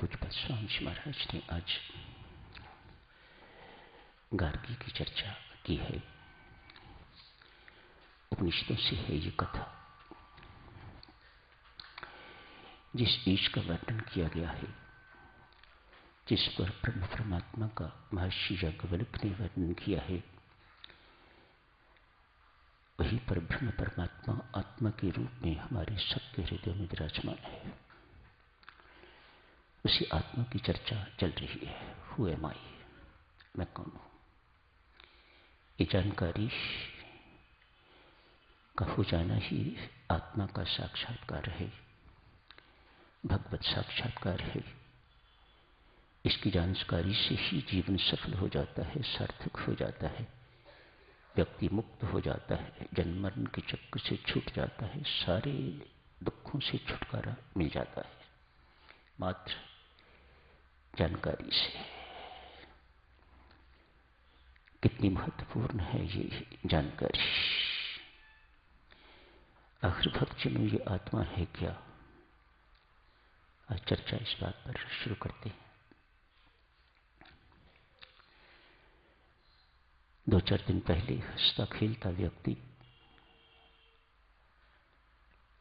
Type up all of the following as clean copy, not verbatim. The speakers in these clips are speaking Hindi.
पूज्य स्वामी जी महाराज ने आज गार्गी की चर्चा की है। उपनिषदों से है ये कथा। जिस ईश का वर्णन किया गया है, जिस पर ब्रह्म परमात्मा का महर्षि याज्ञवल्क्य ने वर्णन किया है, वही पर ब्रह्म परमात्मा आत्मा के रूप में हमारे सबके हृदय में विराजमान है। उसी आत्मा की चर्चा चल रही है। हु एम आई, मैं कौन हूं? ये जानकारी का हो जाना ही आत्मा का साक्षात्कार है, भगवत साक्षात्कार है। इसकी जानकारी से ही जीवन सफल हो जाता है, सार्थक हो जाता है, व्यक्ति मुक्त हो जाता है, जन्म मरण के चक्र से छूट जाता है, सारे दुखों से छुटकारा मिल जाता है मात्र जानकारी से। कितनी महत्वपूर्ण है ये जानकारी। आखिर भक्तजनों, ये आत्मा है क्या? आज चर्चा इस बात पर शुरू करते हैं। 2-4 दिन पहले हंसता खेलता व्यक्ति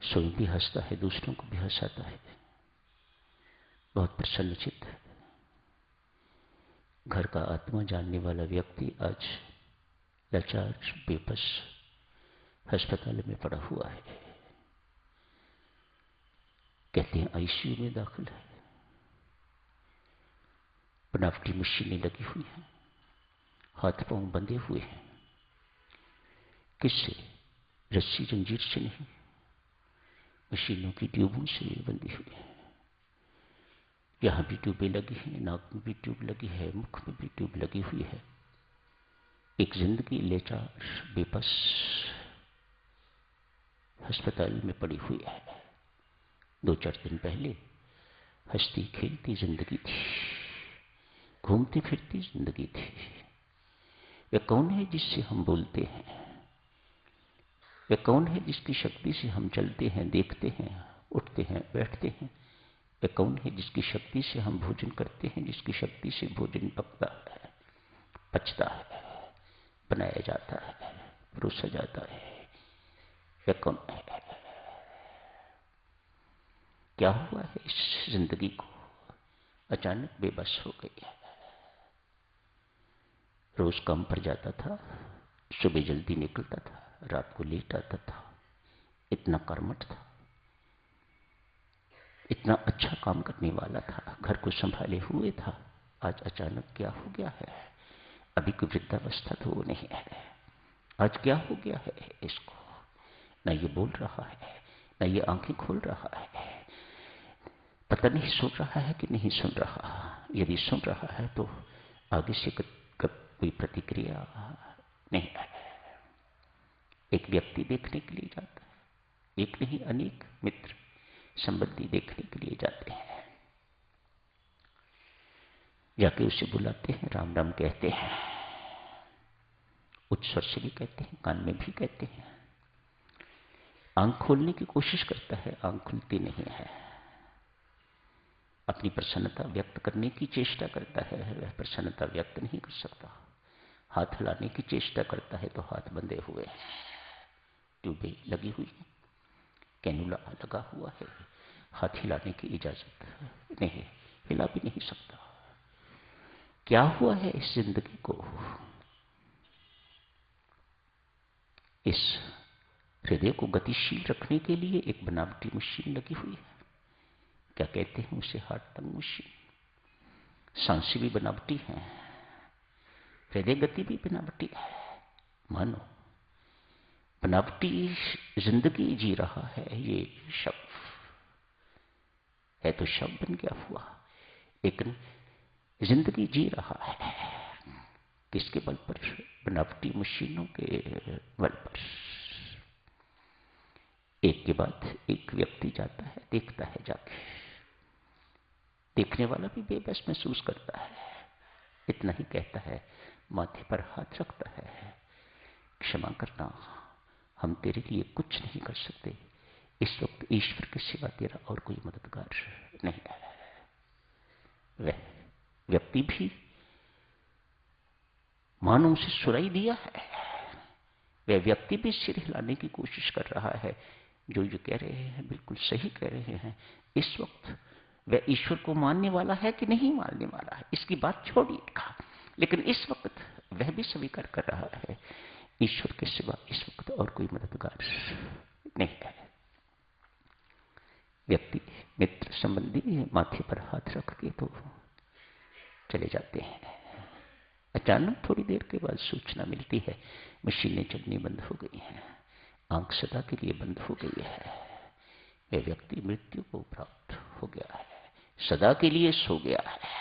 स्वयं भी हंसता है, दूसरों को भी हंसाता है, बहुत प्रसन्नचित्त है। घर का आत्मा जानने वाला व्यक्ति आज लाचार बेबस अस्पताल में पड़ा हुआ है। कहते हैं आईसीयू में दाखिल है, बनावटी मशीनें लगी हुई हैं, हाथ पांव बंधे हुए हैं। किससे? रस्सी जंजीर से नहीं, मशीनों की ट्यूबों से बंधी हुई है। यहां भी ट्यूबें लगी हैं, नाक में भी ट्यूब लगी है, मुख में भी ट्यूब लगी हुई है। एक जिंदगी लाचार बेबस अस्पताल में पड़ी हुई है। 2-4 दिन पहले हंसती खेलती जिंदगी थी, घूमती फिरती जिंदगी थी। वह कौन है जिससे हम बोलते हैं? वह कौन है जिसकी शक्ति से हम चलते हैं, देखते हैं, उठते हैं, बैठते हैं? वह कौन है जिसकी शक्ति से हम भोजन करते हैं, जिसकी शक्ति से भोजन पकता है, पचता है, बनाया जाता है, परोसा जाता है? वह कौन है? क्या हुआ है इस जिंदगी को? अचानक बेबस हो गई है। रोज काम पर जाता था, सुबह जल्दी निकलता था, रात को लेट आता था, इतना कर्मठ था, इतना अच्छा काम करने वाला था, घर को संभाले हुए था। आज अचानक क्या हो गया है? अभी कोई वृद्धावस्था तो वो नहीं है। आज क्या हो गया है इसको? न ये बोल रहा है, न ये आंखें खोल रहा है। पता नहीं सुन रहा है कि नहीं सुन रहा। यदि सुन रहा है तो आगे से कोई प्रतिक्रिया नहीं है। एक व्यक्ति देखने के लिए जाता है, एक नहीं अनेक मित्र संबंधी देखने के लिए जाते हैं। जाके उसे बुलाते हैं, राम राम कहते हैं, उच्च स्वर से भी कहते हैं, कान में भी कहते हैं। आंख खोलने की कोशिश करता है, आंख खुलती नहीं है। अपनी प्रसन्नता व्यक्त करने की चेष्टा करता है, वह प्रसन्नता व्यक्त नहीं कर सकता। हाथ हिलाने की चेष्टा करता है तो हाथ बंधे हुए हैं, ट्यूबें लगी हुई हैं, कैनुला लगा हुआ है, हाथ हिलाने की इजाजत नहीं, हिला भी नहीं सकता। क्या हुआ है इस जिंदगी को? इस हृदय को गतिशील रखने के लिए एक बनावटी मशीन लगी हुई है। क्या कहते हैं उसे? हार्ट टंग मशीन। सांसें भी बनावटी हैं, हृदय गति भी बनावटी है। मानो बनावटी जिंदगी जी रहा है ये शव। है तो शव बन गया हुआ, लेकिन जिंदगी जी रहा है। किसके बल पर? बनावटी मशीनों के बल पर। एक के बाद एक व्यक्ति जाता है, देखता है, जाके देखने वाला भी बेबस महसूस करता है। इतना ही कहता है, माथे पर हाथ रखता है, क्षमा करना, हम तेरे लिए कुछ नहीं कर सकते। इस वक्त ईश्वर के सिवा तेरा और कोई मददगार नहीं है। वह व्यक्ति भी मानो उसे सुनाई दिया है, वह व्यक्ति भी सिर हिलाने की कोशिश कर रहा है। जो कह रहे हैं बिल्कुल सही कह रहे हैं। इस वक्त वह ईश्वर को मानने वाला है कि नहीं मानने वाला है, इसकी बात छोड़िएगा, लेकिन इस वक्त वह भी स्वीकार कर रहा है ईश्वर के सिवा इस वक्त और कोई मददगार नहीं है। व्यक्ति मित्र संबंधी माथे पर हाथ रख के तो चले जाते हैं। अचानक थोड़ी देर के बाद सूचना मिलती है मशीनें चलनी बंद हो गई हैं, आंख सदा के लिए बंद हो गई है। वह व्यक्ति मृत्यु को प्राप्त हो गया है, सदा के लिए सो गया है।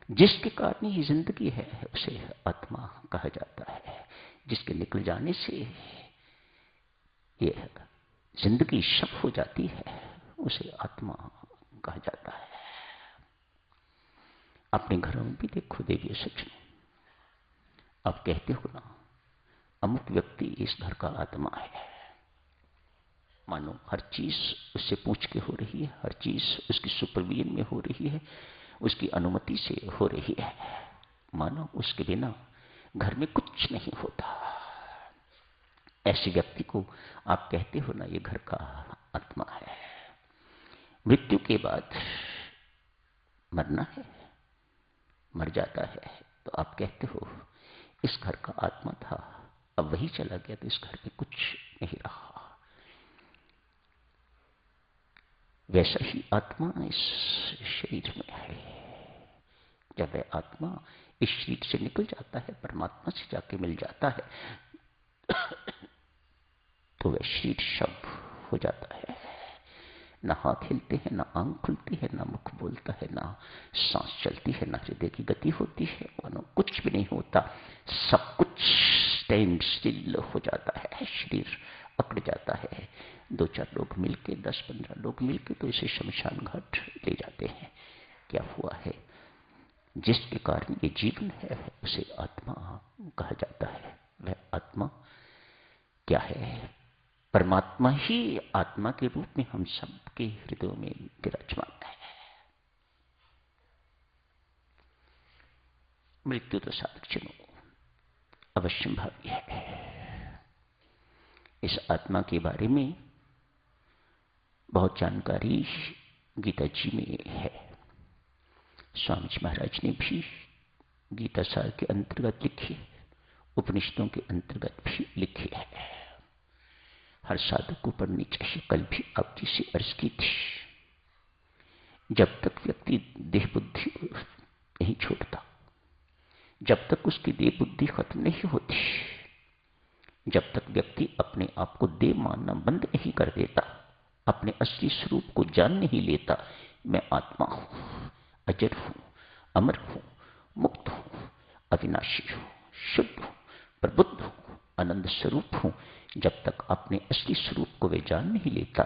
जिसके कारण ये जिंदगी है उसे आत्मा कहा जाता है। जिसके निकल जाने से ये जिंदगी शब हो जाती है उसे आत्मा कहा जाता है। अपने घरों में भी देखो देवी सच में, आप कहते हो ना अमुक व्यक्ति इस घर का आत्मा है, मानो हर चीज उससे पूछ के हो रही है, हर चीज उसकी सुपरविजन में हो रही है, उसकी अनुमति से हो रही है, मानो उसके बिना घर में कुछ नहीं होता। ऐसे व्यक्ति को आप कहते हो ना ये घर का आत्मा है। मृत्यु के बाद मरना है, मर जाता है तो आप कहते हो इस घर का आत्मा था, अब वही चला गया तो इस घर में कुछ नहीं रहा। वैसा ही आत्मा इस शरीर में है। जब वह आत्मा इस शरीर से निकल जाता है, परमात्मा से जाके मिल जाता है, तो वह शरीर शब हो जाता है। ना हाथ हिलते हैं, ना आंख खुलती है, ना मुख बोलता है, ना सांस चलती है, ना हृदय की गति होती है, मानो कुछ भी नहीं होता। सब कुछ स्टैंड स्टिल हो जाता है, शरीर अकड़ जाता है। 2-4 लोग मिलके, 10-15 लोग मिलके तो इसे शमशान घाट ले जाते हैं। क्या हुआ है? जिसके कारण ये जीवन है उसे आत्मा कहा जाता है। वह आत्मा क्या है? परमात्मा ही आत्मा के रूप में हम सबके हृदयों में विराजमान है। मृत्यु तो साधकजनों अवश्य भावी है। इस आत्मा के बारे में बहुत जानकारी गीता जी में है। स्वामी जी महाराज ने भी गीता सार के अंतर्गत लिखी, उपनिषदों के अंतर्गत भी लिखी है। हर साधक को पढ़नी चाहिए। कल भी आप जी से अर्ज की थी, जब तक व्यक्ति देह बुद्धि नहीं छोड़ता, जब तक उसकी देह बुद्धि खत्म नहीं होती, जब तक व्यक्ति अपने आप को देह मानना बंद नहीं कर देता, अपने असली स्वरूप को जान नहीं लेता, मैं आत्मा हूं, अजर हूं, अमर हूं, मुक्त हूं, अविनाशी हूं, शुद्ध हूं, प्रबुद्ध हूं, आनंद स्वरूप हूं, जब तक अपने असली स्वरूप को वे जान नहीं लेता,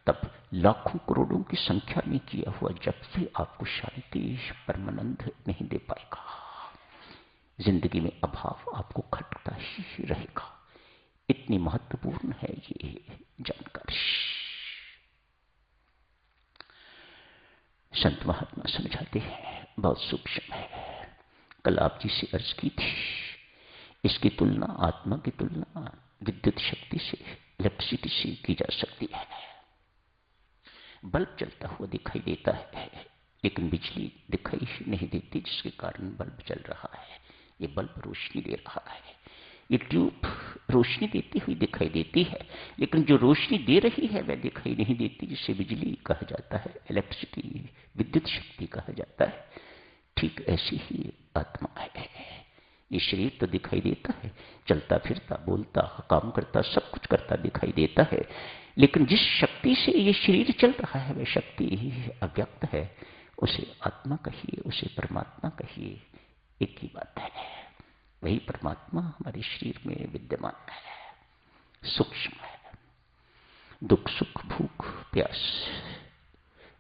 तब लाखों करोड़ों की संख्या में किया हुआ जब भी आपको शांति परमानंद नहीं दे पाएगा। जिंदगी में अभाव आपको खटकता ही रहेगा। इतनी महत्वपूर्ण है ये जानकारी। संत महात्मा समझाते हैं, बहुत सूक्ष्म है। कल आप जी से अर्ज की थी, इसकी तुलना, आत्मा की तुलना विद्युत शक्ति से, इलेक्ट्रिसिटी से की जा सकती है। बल्ब जलता हुआ दिखाई देता है, लेकिन बिजली दिखाई नहीं देती, जिसके कारण बल्ब जल रहा है। ये बल्ब रोशनी दे रहा है। ये ट्यूब रोशनी देती हुई दिखाई देती है, लेकिन जो रोशनी दे रही है वह दिखाई नहीं देती, जिसे बिजली कहा जाता है, इलेक्ट्रिसिटी, विद्युत शक्ति कहा जाता है। ठीक ऐसी ही आत्मा है। ये शरीर तो दिखाई देता है, चलता फिरता, बोलता, काम करता, सब कुछ करता दिखाई देता है, लेकिन जिस शक्ति से ये शरीर चल रहा है वह शक्ति अव्यक्त है। उसे आत्मा कहिए, उसे परमात्मा कहिए, एक ही बात है। वही परमात्मा हमारे शरीर में विद्यमान है, सूक्ष्म है। दुख सुख भूख प्यास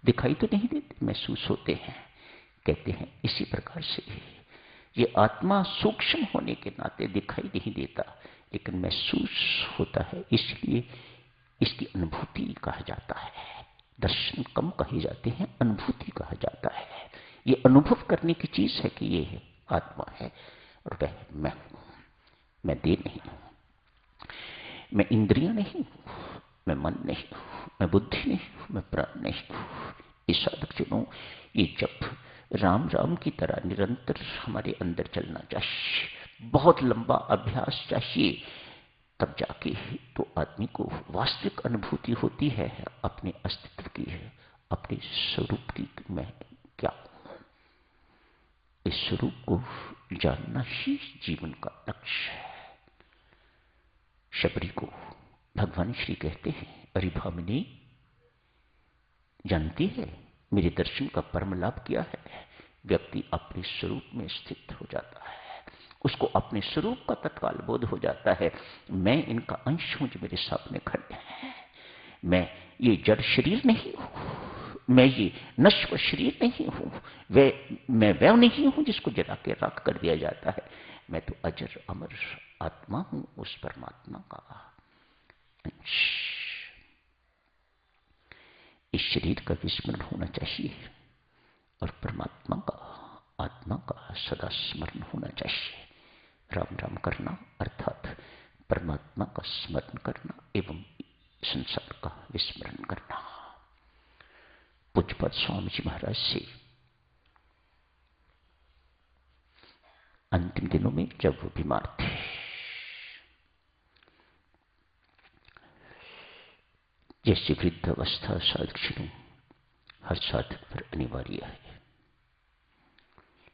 दिखाई तो नहीं देते, महसूस होते हैं। कहते हैं इसी प्रकार से ये आत्मा सूक्ष्म होने के नाते दिखाई नहीं देता, लेकिन महसूस होता है, इसलिए इसकी अनुभूति कहा जाता है। दर्शन कम कहे जाते हैं, अनुभूति कहा जाता है। ये अनुभव करने की चीज है कि ये है, आत्मा है और वह मैं हूं। मैं देह नहीं हूं, मैं इंद्रियां नहीं हूं, मैं मन नहीं हूं, मैं बुद्धि नहीं हूं, मैं प्राण नहीं हूं। ये साधक जनों, ये जब राम राम की तरह निरंतर हमारे अंदर चलना चाहिए, बहुत लंबा अभ्यास चाहिए, तब जाके तो आदमी को वास्तविक अनुभूति होती है अपने अस्तित्व की, है अपने स्वरूप की। मैं क्या हूं? इस स्वरूप को जानना ही जीवन का लक्ष्य है। शबरी को भगवान श्री कहते हैं, अरे भामिनी, जानती है मेरे दर्शन का परम लाभ क्या है? व्यक्ति अपने स्वरूप में स्थित हो जाता है, उसको अपने स्वरूप का तत्काल बोध हो जाता है। मैं इनका अंश हूं जो मेरे सामने खड़े हैं। मैं ये जड़ शरीर नहीं हूं, मैं ये नश्वर शरीर नहीं हूं, मैं वह नहीं हूं जिसको जला के राख कर दिया जाता है। मैं तो अजर अमर आत्मा हूं, उस परमात्मा का अंश। इस शरीर का विस्मरण होना चाहिए और परमात्मा का, आत्मा का सदा स्मरण होना चाहिए। राम राम करना अर्थात परमात्मा का स्मरण करना एवं संसार का विस्मरण करना। पूज्यपाद स्वामी जी महाराज से अंतिम दिनों में जब वो बीमार थे, जैसे वृद्धावस्था साधक हर साधक पर अनिवार्य है,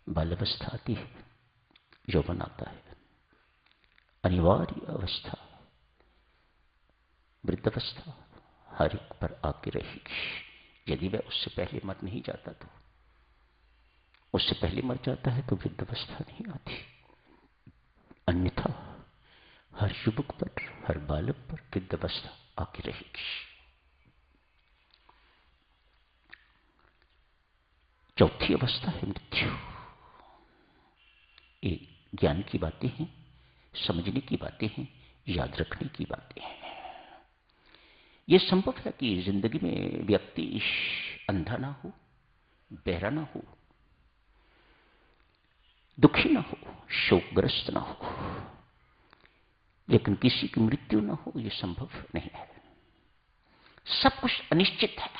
बाल्यावस्था आती है, यौवन आता है, अनिवार्य अवस्था वृद्धावस्था हर एक पर आके रहेगी। यदि वह उससे पहले मर नहीं जाता तो, उससे पहले मर जाता है तो वृद्धावस्था नहीं आती। अन्यथा हर युवक पर, हर बालक पर वृद्धावस्था आके रहेगी। चौथी अवस्था है मृत्यु। ये ज्ञान की बातें हैं, समझने की बातें हैं, याद रखने की बातें हैं। यह संभव है कि जिंदगी में व्यक्ति अंधा ना हो, बहरा ना हो, दुखी ना हो, शोकग्रस्त ना हो, लेकिन किसी की मृत्यु ना हो, यह संभव नहीं है। सब कुछ अनिश्चित है,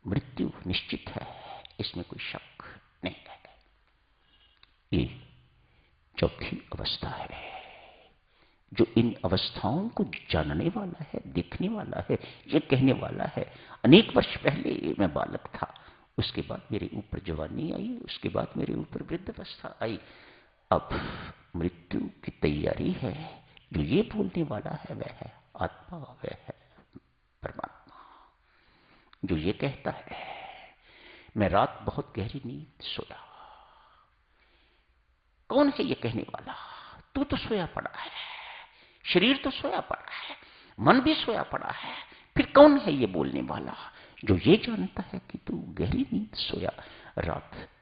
मृत्यु निश्चित है, इसमें कोई शक नहीं है। ये चौथी अवस्था है। जो इन अवस्थाओं को जानने वाला है, देखने वाला है, ये कहने वाला है, अनेक वर्ष पहले मैं बालक था, उसके बाद मेरे ऊपर जवानी आई, उसके बाद मेरे ऊपर वृद्धावस्था आई, अब मृत्यु की तैयारी है। जो ये बोलने वाला है वह है आत्मा, वह है परमात्मा। जो ये कहता है, मैं रात बहुत गहरी नींद सोया। कौन है ये कहने वाला? तू तो सोया पड़ा है, शरीर तो सोया पड़ा है, मन भी सोया पड़ा है, फिर कौन है ये बोलने वाला? जो ये जानता है कि तू गहरी नींद सोया,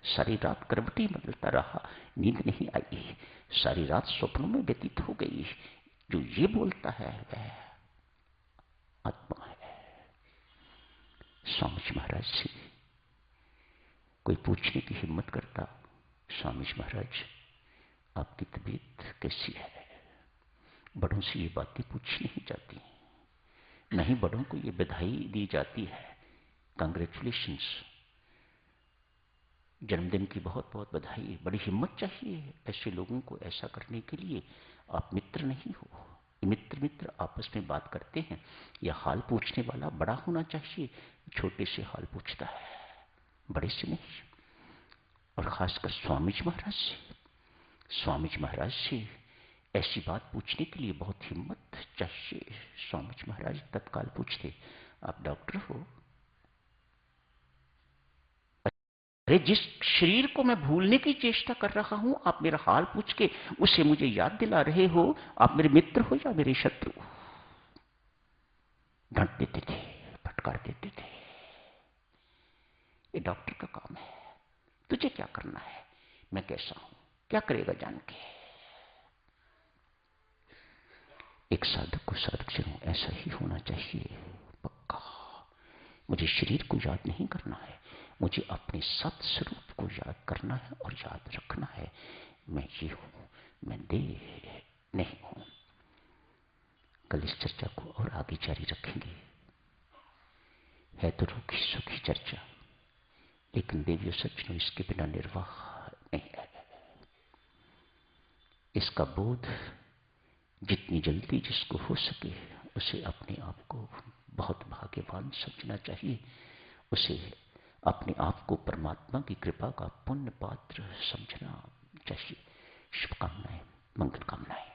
सारी रात करवटी बदलता रहा, नींद नहीं आई, सारी रात स्वप्नों में व्यतीत हो गई। जो ये बोलता है वह आत्मा है। स्वामी जी महाराज से कोई पूछने की हिम्मत करता, स्वामी जी महाराज आपकी तबीयत कैसी है? बड़ों से ये बातें पूछी नहीं जाती, नहीं बड़ों को ये बधाई दी जाती है, कांग्रेचुलेशंस, जन्मदिन की बहुत बहुत बधाई। बड़ी हिम्मत चाहिए ऐसे लोगों को ऐसा करने के लिए। आप मित्र नहीं हो, मित्र आपस में बात करते हैं, या हाल पूछने वाला बड़ा होना चाहिए, छोटे से हाल पूछता है, बड़े से नहीं। और खासकर स्वामी जी महाराज से ऐसी बात पूछने के लिए बहुत हिम्मत चाहिए। स्वामी जी महाराज तत्काल पूछते, आप डॉक्टर हो? अरे जिस शरीर को मैं भूलने की चेष्टा कर रहा हूं, आप मेरा हाल पूछ के उसे मुझे याद दिला रहे हो। आप मेरे मित्र हो या मेरे शत्रु? डांट देते थे, फटकार देते थे। ये डॉक्टर का काम है, तुझे क्या करना है? मैं कैसा हूं, क्या करेगा जान के? एक साधक को साधक जनों ऐसा ही होना चाहिए, पक्का। मुझे शरीर को याद नहीं करना है, मुझे अपने सत स्वरूप को याद करना है और याद रखना है। मैं ये हूं, मैं देह नहीं हूं। कल इस चर्चा को और आगे जारी रखेंगे। है तो रूखी सूखी चर्चा, लेकिन देवियों सज्जनों, इसके बिना निर्वाह नहीं है। इसका बोध जितनी जल्दी जिसको हो सके उसे अपने आप को बहुत भाग्यवान समझना चाहिए। उसे अपने आप को परमात्मा की कृपा का पुण्य पात्र समझना चाहिए। शुभकामनाएं, मंगल कामनाएं।